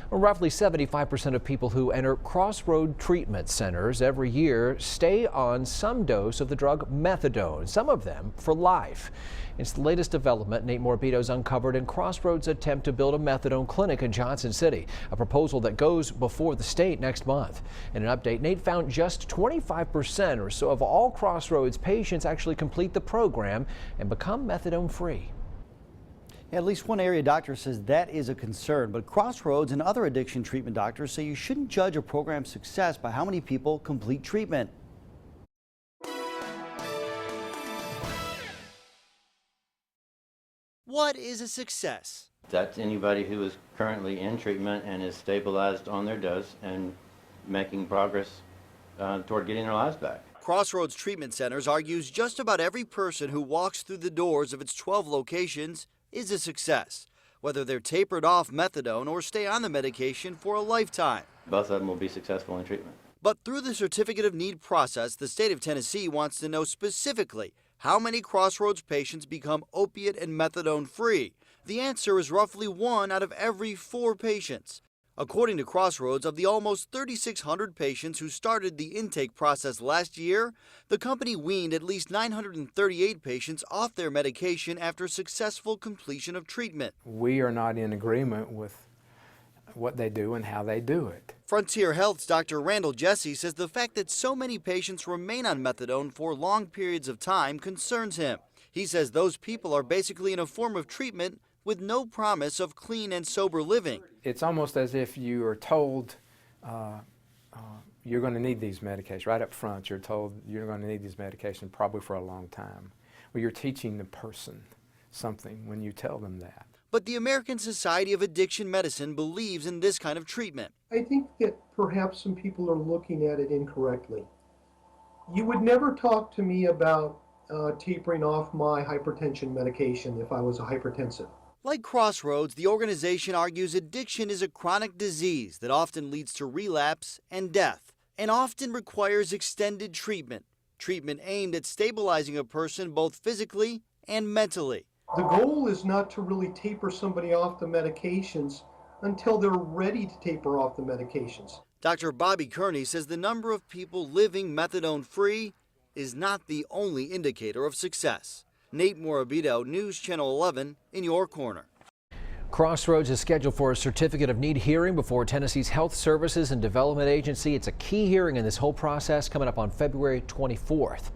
Well, roughly 75% of people who enter Crossroads Treatment Centers every year stay on some dose of the drug methadone, some of them for life. It's the latest development Nate Morabito's uncovered in Crossroads' attempt to build a methadone clinic in Johnson City, a proposal that goes before the state next month. In an update, Nate found just 25% or so of all Crossroads patients actually complete the program and become methadone free. At least one area doctor says that is a concern, but Crossroads and other addiction treatment doctors say you shouldn't judge a program's success by how many people complete treatment. What is a success? That's anybody who is currently in treatment and is stabilized on their dose and making progress toward getting their lives back. Crossroads Treatment Centers argues just about every person who walks through the doors of its 12 locations is a success, whether they're tapered off methadone or stay on the medication for a lifetime. Both of them will be successful in treatment. But through the Certificate of Need process, the state of Tennessee wants to know specifically how many Crossroads patients become opiate and methadone free. The answer is roughly 1 out of every 4 patients. According to Crossroads, of the almost 3,600 patients who started the intake process last year, the company weaned at least 938 patients off their medication after successful completion of treatment. We are not in agreement with what they do and how they do it. Frontier Health's Dr. Randall Jesse says the fact that so many patients remain on methadone for long periods of time concerns him. He says those people are basically in a form of treatment with no promise of clean and sober living. It's almost as if you are told you're going to need these medications. Right up front, you're told you're going to need these medications probably for a long time. Well, you're teaching the person something when you tell them that. But the American Society of Addiction Medicine believes in this kind of treatment. I think that perhaps some people are looking at it incorrectly. You would never talk to me about tapering off my hypertension medication if I was a hypertensive. Like Crossroads, the organization argues addiction is a chronic disease that often leads to relapse and death, and often requires extended treatment aimed at stabilizing a person both physically and mentally. The goal is not to really taper somebody off the medications until they're ready to taper off the medications. Dr. Bobby Kearney says the number of people living methadone-free is not the only indicator of success. Nate Morabito, News Channel 11, in your corner. Crossroads is scheduled for a Certificate of Need hearing before Tennessee's Health Services and Development Agency. It's a key hearing in this whole process coming up on February 24th.